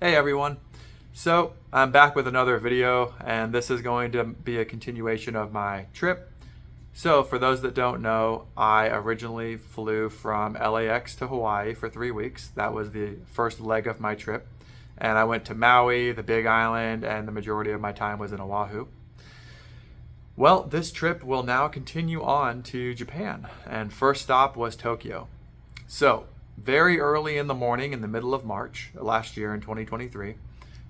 Hey everyone. So I'm back with another video, and this is going to be a continuation of my trip. So for those that don't know, I originally flew from LAX to Hawaii for 3 weeks. That was the first leg of my trip. And I went to Maui, the Big Island, and the majority of my time was in Oahu. Well, this trip will now continue on to Japan, and first stop was Tokyo. So, very early in the morning, in the middle of March last year in 2023,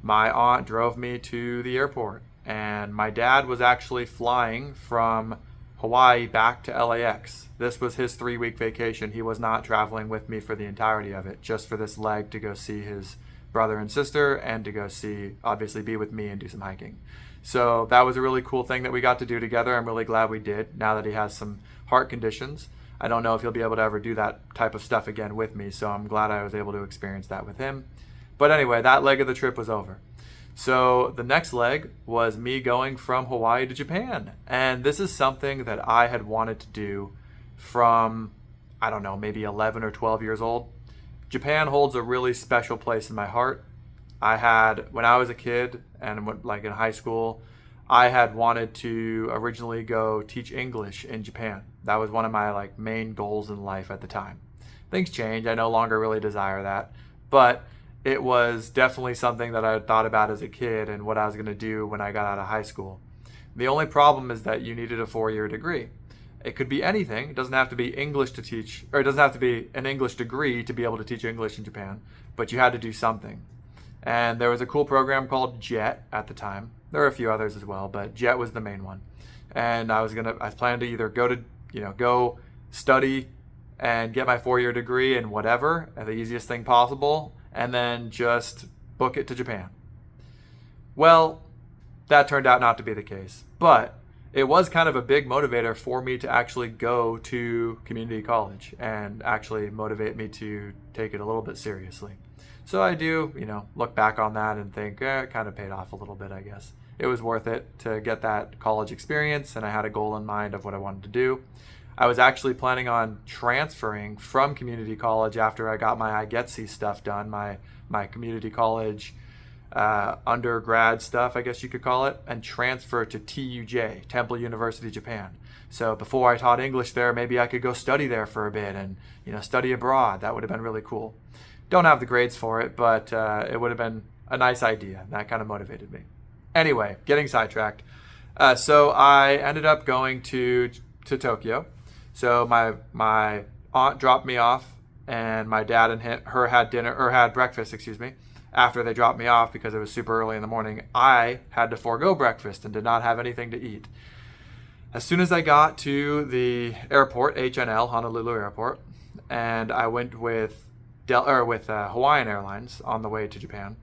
my aunt drove me to the airport, and my dad was actually flying from Hawaii back to LAX. This was his 3 week vacation. He was not traveling with me for the entirety of it, just for this leg to go see his brother and sister and to go see, obviously, be with me and do some hiking. So that was a really cool thing that we got to do together. I'm really glad we did, now that he has some heart conditions. I don't know if he'll be able to ever do that type of stuff again with me, so I'm glad I was able to experience that with him. But anyway, that leg of the trip was over. So the next leg was me going from Hawaii to Japan. And this is something that I had wanted to do from, I don't know, maybe 11 or 12 years old. Japan holds a really special place in my heart. When I was a kid and like in high school, I had wanted to originally go teach English in Japan. That was one of my main goals in life at the time. Things change. I no longer really desire that, but it was definitely something that I had thought about as a kid and what I was going to do when I got out of high school. The only problem is that you needed a 4-year degree. It could be anything. It doesn't have to be English to teach, or it doesn't have to be an English degree to be able to teach English in Japan, but you had to do something. And there was a cool program called JET at the time. There were a few others as well, but JET was the main one. And I planned to either go study and get my 4-year degree in whatever, the easiest thing possible, and then just book it to Japan. Well, that turned out not to be the case, but it was kind of a big motivator for me to actually go to community college and actually motivate me to take it a little bit seriously. So I do, look back on that and think, it kind of paid off a little bit, I guess. It was worth it to get that college experience, and I had a goal in mind of what I wanted to do. I was actually planning on transferring from community college after I got my IGETC stuff done, my community college undergrad stuff, I guess you could call it, and transfer to TUJ, Temple University, Japan. So before I taught English there, maybe I could go study there for a bit and study abroad. That would have been really cool. Don't have the grades for it, but it would have been a nice idea. That kind of motivated me. Anyway, getting sidetracked. So I ended up going to Tokyo. So my aunt dropped me off, and my dad and her had breakfast, after they dropped me off because it was super early in the morning. I had to forego breakfast and did not have anything to eat. As soon as I got to the airport, HNL, Honolulu Airport, and I went with Hawaiian Airlines on the way to Japan.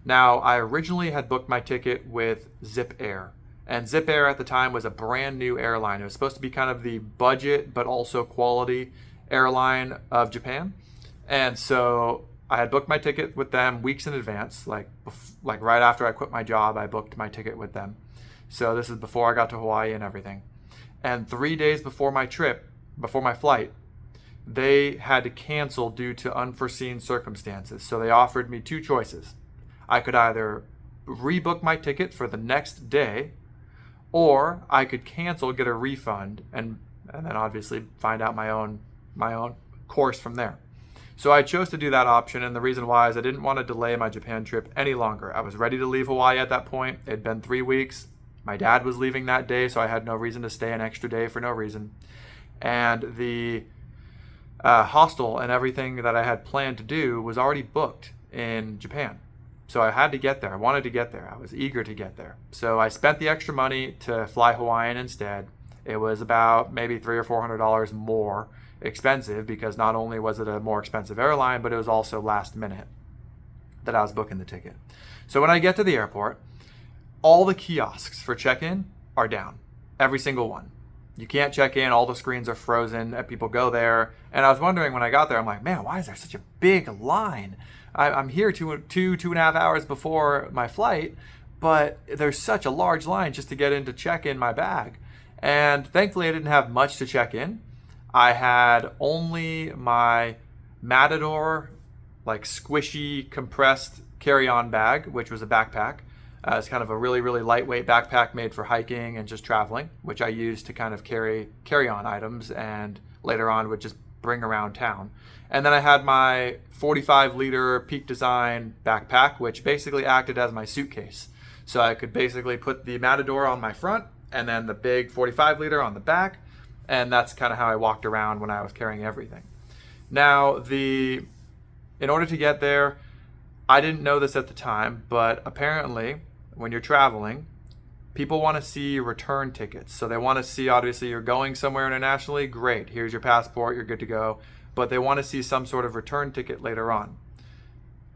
Now, I originally had booked my ticket with Zip Air. And Zip Air at the time was a brand new airline. It was supposed to be kind of the budget but also quality airline of Japan. And so I had booked my ticket with them weeks in advance. Like right after I quit my job, I booked my ticket with them. So this is before I got to Hawaii and everything. And 3 days before my flight, they had to cancel due to unforeseen circumstances. So they offered me two choices. I could either rebook my ticket for the next day, or I could cancel, get a refund, and then obviously find out my own course from there. So I chose to do that option, and the reason why is I didn't want to delay my Japan trip any longer. I was ready to leave Hawaii at that point. It had been 3 weeks. My dad was leaving that day, so I had no reason to stay an extra day for no reason. And the hostel and everything that I had planned to do was already booked in Japan. So I had to get there. I wanted to get there. I was eager to get there. So I spent the extra money to fly Hawaiian instead. It was about maybe $300 or $400 more expensive because not only was it a more expensive airline, but it was also last minute that I was booking the ticket. So when I get to the airport, all the kiosks for check-in are down. Every single one. You can't check in. All the screens are frozen. People go there. And I was wondering when I got there, I'm like, man, why is there such a big line? I'm here two and a half hours before my flight, but there's such a large line just to get in to check in my bag. And thankfully, I didn't have much to check in. I had only my Matador like squishy compressed carry-on bag, which was a backpack. It's kind of a really, really lightweight backpack made for hiking and just traveling, which I used to kind of carry on items and later on would just bring around town. And then I had my 45-liter Peak Design backpack, which basically acted as my suitcase. So I could basically put the Matador on my front and then the big 45-liter on the back, and that's kind of how I walked around when I was carrying everything. Now, in order to get there, I didn't know this at the time, but apparently when you're traveling, people want to see return tickets. So they want to see, obviously, you're going somewhere internationally, great, here's your passport, you're good to go. But they want to see some sort of return ticket later on.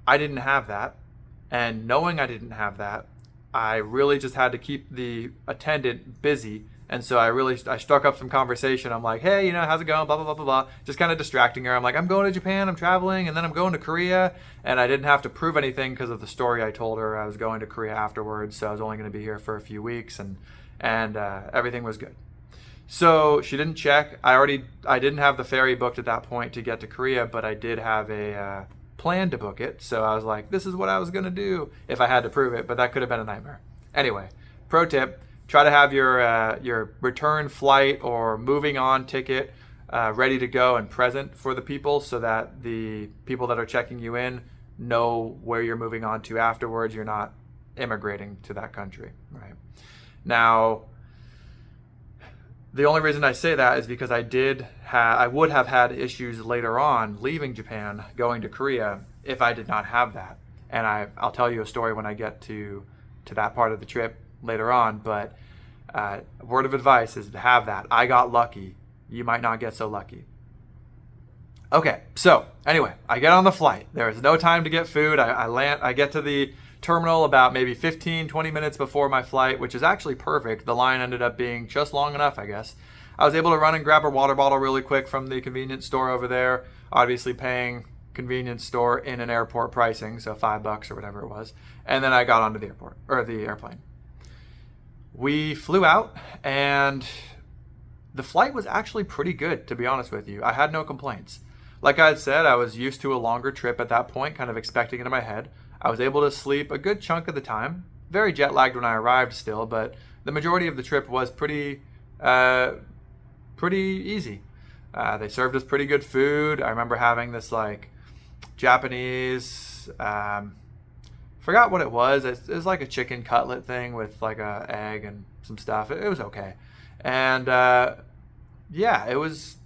I didn't have that. And knowing I didn't have that, I really just had to keep the attendant busy. And so I struck up some conversation. I'm like, hey, how's it going? Blah, blah, blah, blah, blah. Just kind of distracting her. I'm like, I'm going to Japan, I'm traveling, and then I'm going to Korea. And I didn't have to prove anything because of the story I told her. I was going to Korea afterwards, so I was only going to be here for a few weeks, and everything was good. So she didn't check. I didn't have the ferry booked at that point to get to Korea, but I did have a plan to book it. So I was like, this is what I was going to do if I had to prove it, but that could have been a nightmare. Anyway, pro tip. Try to have your return flight or moving on ticket ready to go and present for the people so that the people that are checking you in know where you're moving on to afterwards. You're not immigrating to that country, right? Now, the only reason I say that is because I would have had issues later on leaving Japan, going to Korea, if I did not have that. And I'll tell you a story when I get to that part of the trip later on, but word of advice is to have that. I got lucky. You might not get so lucky. Okay, so anyway, I get on the flight. There is no time to get food. I get to the terminal about maybe 15, 20 minutes before my flight, which is actually perfect. The line ended up being just long enough, I guess. I was able to run and grab a water bottle really quick from the convenience store over there, obviously paying convenience store in an airport pricing, so $5 or whatever it was. And then I got onto the airplane. We flew out, and the flight was actually pretty good, to be honest with you. I had no complaints. Like I had said, I was used to a longer trip at that point, kind of expecting it in my head. I was able to sleep a good chunk of the time. Very jet lagged when I arrived still, but the majority of the trip was pretty easy. They served us pretty good food. I remember having this like Japanese, forgot what it was. It was like a chicken cutlet thing with like a egg and some stuff. It was okay. And yeah, it was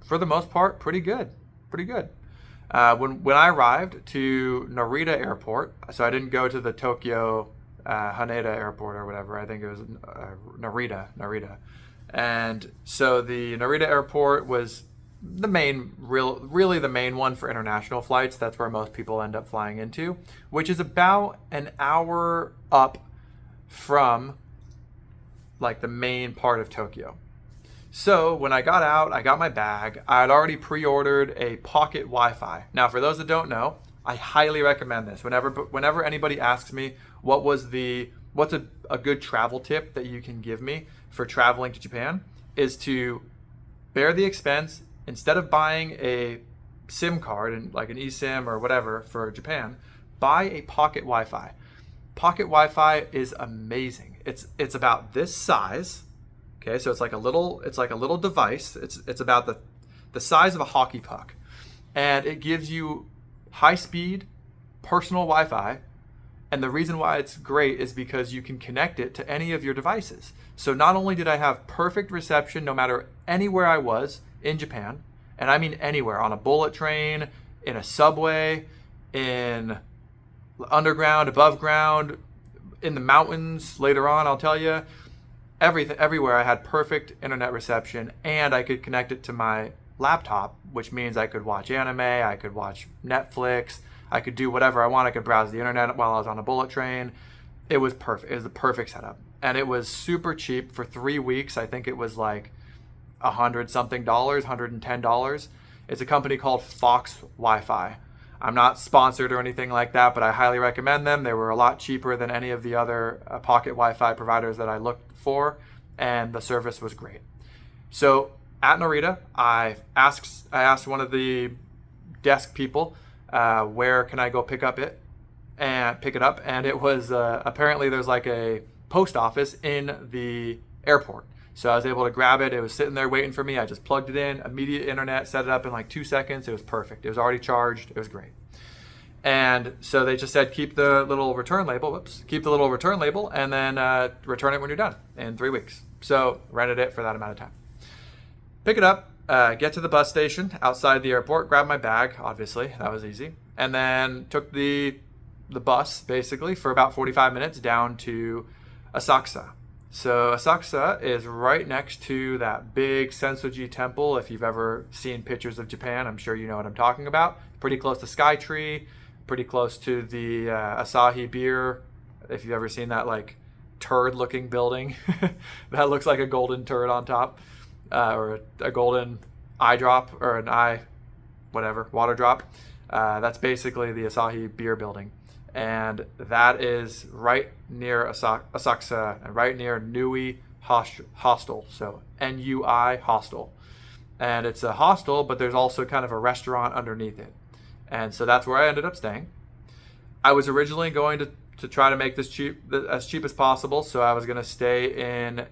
for the most part pretty good. When I arrived to Narita Airport, so I didn't go to the Tokyo Haneda Airport or whatever. I think it was Narita. And so the Narita Airport was the really the main one for international flights. That's where most people end up flying into, which is about an hour up from like the main part of Tokyo. So when I got out, I got my bag. I had already pre-ordered a pocket Wi-Fi. Now, for those that don't know, I highly recommend this. Whenever anybody asks me what's a good travel tip that you can give me for traveling to Japan, is to bear the expense. Instead of buying a SIM card and like an eSIM or whatever for Japan, buy a pocket Wi-Fi. Pocket Wi-Fi is amazing. It's about this size. Okay, so it's like a little device. It's about the size of a hockey puck, and it gives you high speed personal Wi-Fi. And the reason why it's great is because you can connect it to any of your devices. So not only did I have perfect reception no matter anywhere I was in Japan, and I mean anywhere, on a bullet train, in a subway, in underground, above ground, in the mountains later on, I'll tell you. Everywhere I had perfect internet reception, and I could connect it to my laptop, which means I could watch anime, I could watch Netflix, I could do whatever I want. I could browse the internet while I was on a bullet train. It was perfect. It was the perfect setup, and it was super cheap for 3 weeks. I think it was like $100-something, $110. It's a company called Fox Wi-Fi. I'm not sponsored or anything like that, but I highly recommend them. They were a lot cheaper than any of the other pocket Wi-Fi providers that I looked for, and the service was great. So at Narita, I asked one of the desk people, where can I go pick it up? And it was apparently there's like a post office in the airport. So I was able to grab it. It was sitting there waiting for me. I just plugged it in, immediate internet, set it up in like 2 seconds. It was perfect. It was already charged. It was great. And so they just said, keep the little return label, and then return it when you're done in 3 weeks. So rented it for that amount of time. Pick it up, get to the bus station outside the airport, grab my bag, obviously, that was easy. And then took the bus, basically, for about 45 minutes down to Asakusa. So Asakusa is right next to that big Senso-ji temple. If you've ever seen pictures of Japan, I'm sure you know what I'm talking about. Pretty close to Skytree, pretty close to the Asahi beer. If you've ever seen that like turd-looking building that looks like a golden turd on top, or a golden eye drop, or an eye, whatever, water drop. That's basically the Asahi beer building. And that is right near Asakusa and right near Nui Hostel. So Nui Hostel. And it's a hostel, but there's also kind of a restaurant underneath it. And so that's where I ended up staying. I was originally going to try to make this as cheap as possible. So I was going to stay in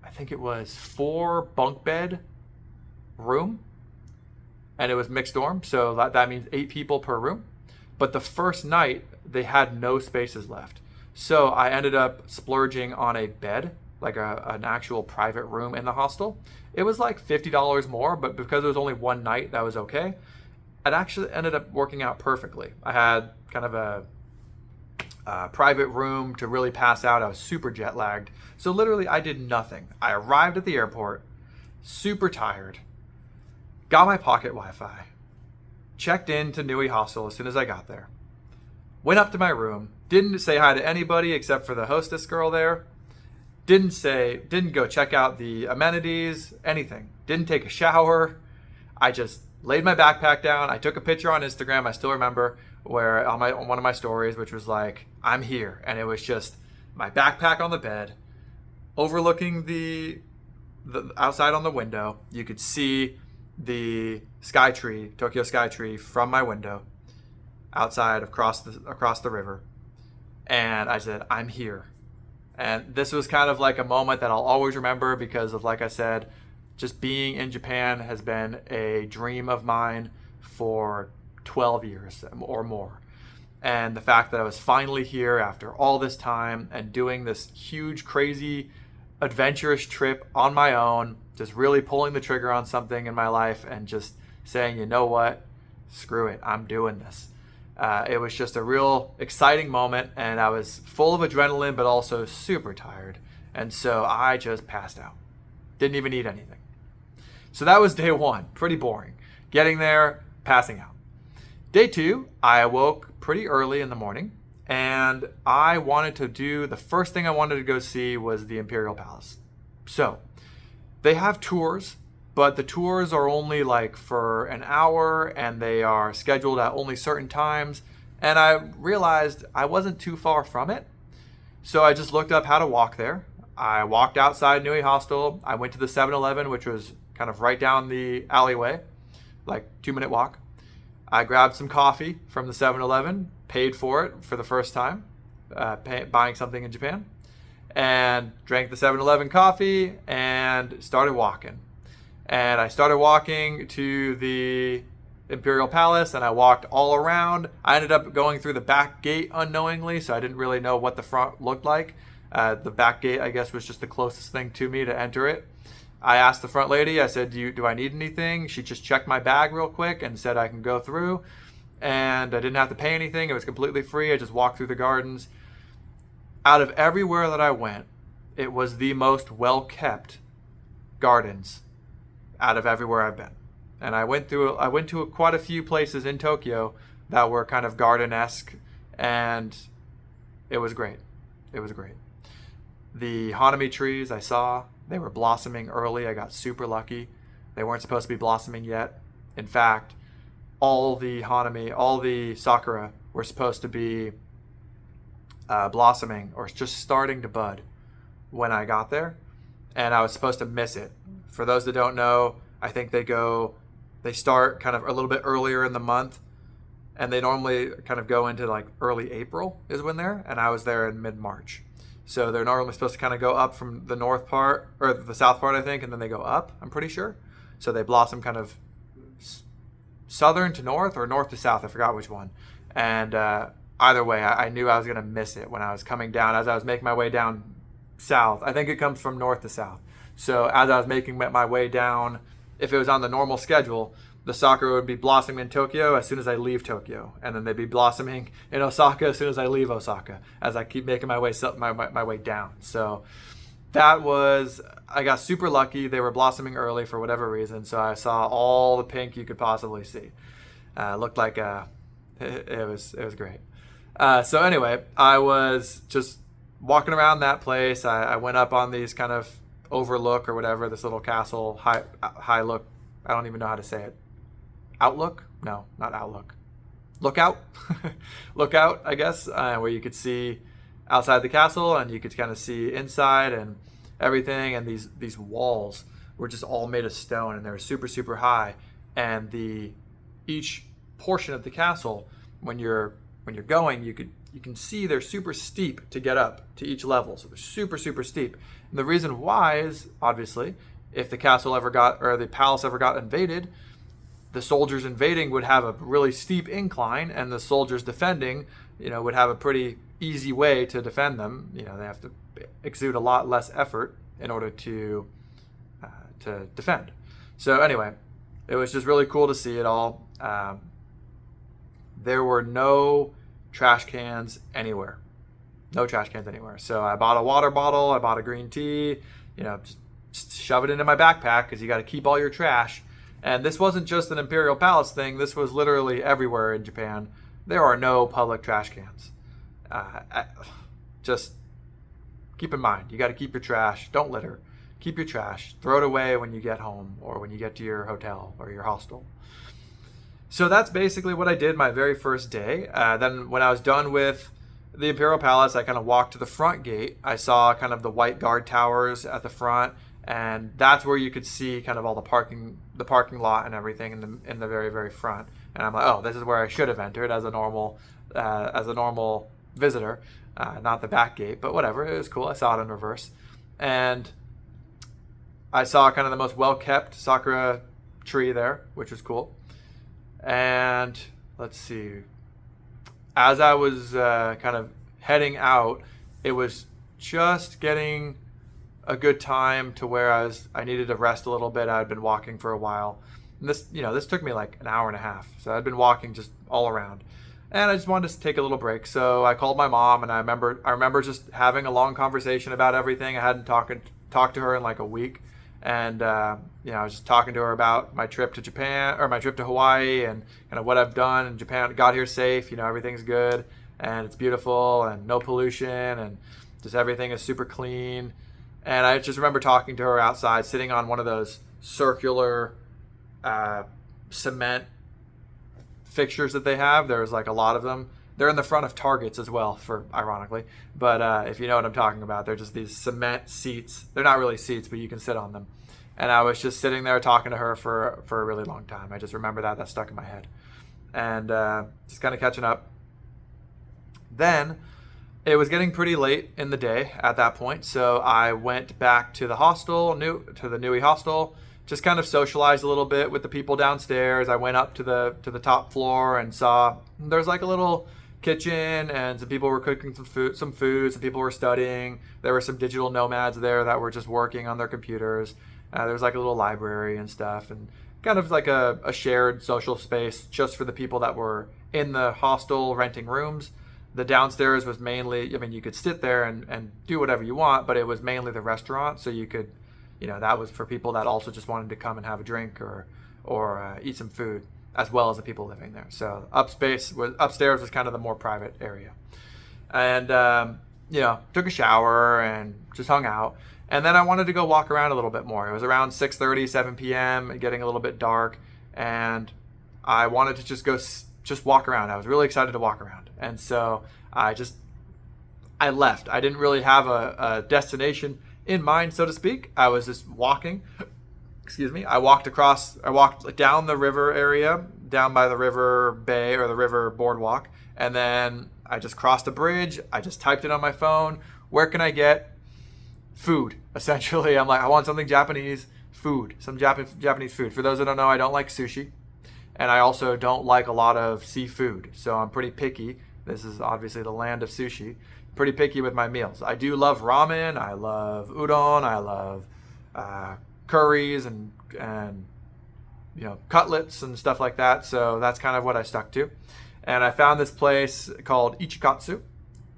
I think it was 4 bunk bed room. And it was mixed dorm. So that means 8 people per room. But the first night, they had no spaces left. So I ended up splurging on a bed, like an actual private room in the hostel. It was like $50 more, but because it was only one night, that was okay. It actually ended up working out perfectly. I had kind of a private room to really pass out. I was super jet lagged. So literally, I did nothing. I arrived at the airport, super tired, got my pocket Wi-Fi, checked into Nui Hostel as soon as I got there. Went up to my room. Didn't say hi to anybody except for the hostess girl there. Didn't go check out the amenities, anything. Didn't take a shower. I just laid my backpack down. I took a picture on Instagram. I still remember where on one of my stories, which was like, I'm here. And it was just my backpack on the bed, overlooking the outside on the window. You could see the Tokyo Skytree from my window outside across the river. And I said, I'm here. And this was kind of like a moment that I'll always remember because of, like I said, just being in Japan has been a dream of mine for 12 years or more. And the fact that I was finally here after all this time and doing this huge, crazy, adventurous trip on my own, just really pulling the trigger on something in my life and just saying, you know what, screw it, I'm doing this. It was just a real exciting moment, and I was full of adrenaline, but also super tired. And so I just passed out. Didn't even eat anything. So that was day 1, pretty boring. Getting there, passing out. Day 2, I awoke pretty early in the morning, and the first thing I wanted to go see was the Imperial Palace. So they have tours, but the tours are only like for an hour and they are scheduled at only certain times. And I realized I wasn't too far from it. So I just looked up how to walk there. I walked outside Nui Hostel. I went to the 7-Eleven, which was kind of right down the alleyway, like 2-minute walk. I grabbed some coffee from the 7-Eleven, paid for it for the first time, buying something in Japan, and drank the 7-Eleven coffee and started walking. And I started walking to the Imperial Palace and I walked all around. I ended up going through the back gate unknowingly, so I didn't really know what the front looked like. The back gate, I guess, was just the closest thing to me to enter it. I asked the front lady, I said, do I need anything? She just checked my bag real quick and said I can go through. And I didn't have to pay anything. It was completely free. I just walked through the gardens. Out of everywhere that I went, it was the most well-kept gardens out of everywhere I've been. And I went to quite a few places in Tokyo that were kind of garden-esque, and it was great. It was great. The hanami trees I saw, they were blossoming early. I got super lucky. They weren't supposed to be blossoming yet. In fact, all the sakura were supposed to be blossoming or just starting to bud when I got there, and I was supposed to miss it. For those that don't know, I think they go They start kind of a little bit earlier in the month, and they normally kind of go into like early April is when they're, and I was there in mid-March. So they're normally supposed to kind of go up from the north part, or the south part, I think, and then they go up, I'm pretty sure. So they blossom kind of southern to north or north to south, I forgot which one. And either way, I knew I was going to miss it when I was coming down, as I was making my way down south. I think it comes from north to south. So as I was making my way down, if it was on the normal schedule, the sakura would be blossoming in Tokyo as soon as I leave Tokyo, and then they'd be blossoming in Osaka as soon as I leave Osaka, as I keep making my way down. So that was, I got super lucky. They were blossoming early for whatever reason, so I saw all the pink you could possibly see. Looked like it was great. So anyway, I was just walking around that place. I went up on these kind of overlook or whatever, this little castle, high look. I don't even know how to say it. Outlook? No, not outlook. Lookout? Lookout, I guess, where you could see outside the castle and you could kind of see inside and everything. And these walls were just all made of stone, and they were super, super high. And each portion of the castle, when you're going, you can see they're super steep to get up to each level. So they're super, super steep. And the reason why is, obviously, if the castle ever got, or the palace ever got invaded, the soldiers invading would have a really steep incline, and the soldiers defending, would have a pretty easy way to defend them. They have to exude a lot less effort in order to defend. So anyway, it was just really cool to see it all. There were no trash cans anywhere. No trash cans anywhere. So I bought a water bottle, I bought a green tea, just shove it into my backpack, because you got to keep all your trash. And this wasn't just an Imperial Palace thing. This was literally everywhere in Japan. There are no public trash cans. Just keep in mind, you got to keep your trash. Don't litter. Keep your trash. Throw it away when you get home or when you get to your hotel or your hostel. So that's basically what I did my very first day. Then when I was done with the Imperial Palace, I kind of walked to the front gate. I saw kind of the white guard towers at the front, and that's where you could see kind of all the parking lot and everything in the very, very front. And I'm like, oh, this is where I should have entered as a normal visitor, not the back gate, but whatever. It was cool. I saw it in reverse, and I saw kind of the most well-kept sakura tree there, which was cool. And let's see, as I was kind of heading out, it was just getting a good time to where I needed to rest a little bit. I had been walking for a while, and this took me like an hour and a half. So I'd been walking just all around, and I just wanted to take a little break. So I called my mom, and I remember just having a long conversation about everything. I hadn't talked to her in like a week. And, I was just talking to her about my trip to Japan, or my trip to Hawaii, and kind of what I've done in Japan. Got here safe, everything's good, and it's beautiful, and no pollution, and just everything is super clean. And I just remember talking to her outside, sitting on one of those circular cement fixtures that they have. There's like a lot of them. They're in the front of Targets as well, ironically. But if you know what I'm talking about, they're just these cement seats. They're not really seats, but you can sit on them. And I was just sitting there talking to her for a really long time. I just remember that stuck in my head. And just kind of catching up. Then it was getting pretty late in the day at that point. So I went back to the hostel, to the Nui hostel, just kind of socialized a little bit with the people downstairs. I went up to the top floor and saw there's like a little kitchen, and some people were cooking some food. Some people were studying. There were some digital nomads there that were just working on their computers. There was like a little library and stuff, and kind of like a shared social space just for the people that were in the hostel renting rooms. The downstairs was mainly, you could sit there and do whatever you want, but it was mainly the restaurant. So you could, that was for people that also just wanted to come and have a drink or eat some food, as well as the people living there. So upstairs was kind of the more private area. And, took a shower and just hung out. And then I wanted to go walk around a little bit more. It was around 6:30, 7 p.m., getting a little bit dark. And I wanted to just walk around. I was really excited to walk around. And so I left. I didn't really have a destination in mind, so to speak. I was just walking. excuse me, I walked down the river area, down by the river bay or the river boardwalk, and then I just crossed a bridge. I just typed it on my phone. Where can I get food? Essentially, I'm like, I want something Japanese food, some Japanese food. For those that don't know, I don't like sushi, and I also don't like a lot of seafood, so I'm pretty picky. This is obviously the land of sushi. Pretty picky with my meals. I do love ramen. I love udon. I love curries and cutlets and stuff like that. So that's kind of what I stuck to. And I found this place called Ichikatsu,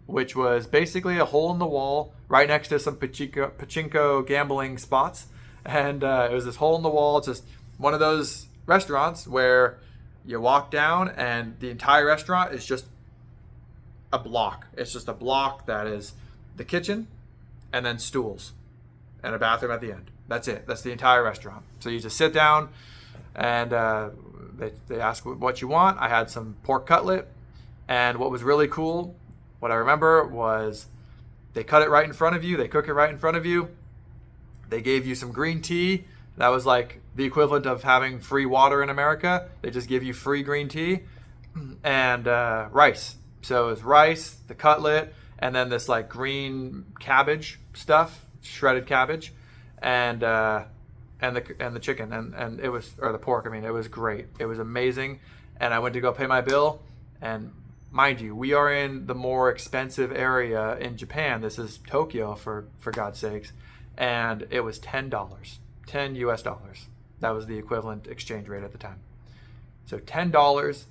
which was basically a hole in the wall right next to some pachinko gambling spots. And it was this hole in the wall. It's just one of those restaurants where you walk down and the entire restaurant is just a block. It's just a block that is the kitchen and then stools and a bathroom at the end. That's it. That's the entire restaurant. So you just sit down and they ask what you want. I had some pork cutlet, and what was really cool, what I remember was they cut it right in front of you. They cook it right in front of you. They gave you some green tea. That was like the equivalent of having free water in America. They just give you free green tea and rice. So it was rice, the cutlet, and then this like green cabbage stuff, shredded cabbage, and the chicken and it was, or the pork. I mean, it was great. It was amazing. And I went to go pay my bill, and mind you, we are in the more expensive area in Japan. This is Tokyo, for God's sakes, and it was $10, $10 US. That was the equivalent exchange rate at the time. So $10.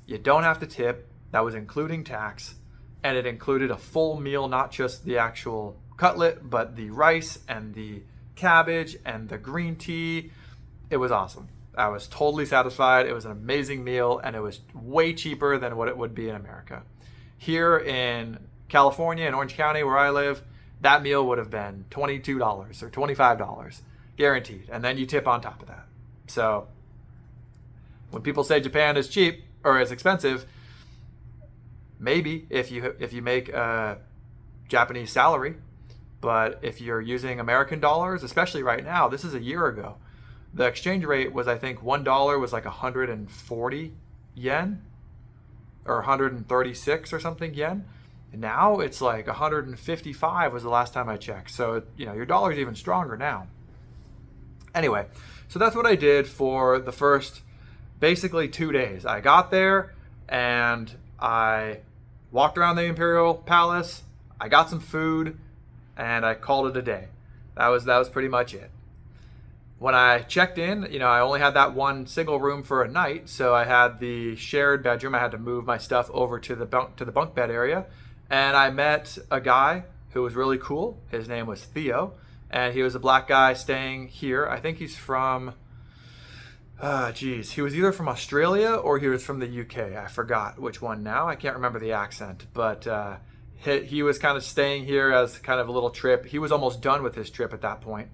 You don't have to tip. That was including tax, and it included a full meal, not just the actual cutlet, but the rice and the cabbage and the green tea. It was awesome. I was totally satisfied. It was an amazing meal, and it was way cheaper than what it would be in America. Here in California, in Orange County, where I live, that meal would have been $22 or $25, guaranteed. And then you tip on top of that. So when people say Japan is cheap or is expensive, maybe if you make a Japanese salary, but if you're using American dollars, especially right now, this is a year ago, the exchange rate was, I think, $1 was like 140 yen or 136 or something yen. And now it's like 155 was the last time I checked. So, your dollar's even stronger now. Anyway, so that's what I did for the first basically 2 days. I got there and I walked around the Imperial Palace. I got some food and I called it a day. That was pretty much it. When I checked in, I only had that one single room for a night, so I had the shared bedroom. I had to move my stuff over to the bunk bed area, and I met a guy who was really cool. His name was Theo, and he was a black guy staying here. I think he's from, he was either from Australia or he was from the UK. I forgot which one now. I can't remember the accent, but he was kind of staying here as kind of a little trip. He was almost done with his trip at that point.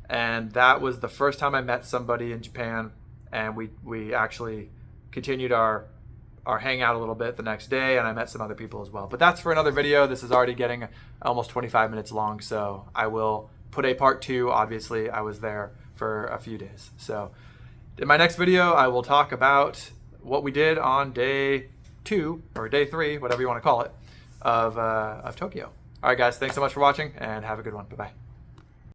And that was the first time I met somebody in Japan, and we actually continued our hangout a little bit the next day, and I met some other people as well. But that's for another video. This is already getting almost 25 minutes long, so I will put a part 2. Obviously, I was there for a few days. So in my next video, I will talk about what we did on day 2 or day 3, whatever you want to call it, of Tokyo. All right, guys, thanks so much for watching, and have a good one. Bye-bye.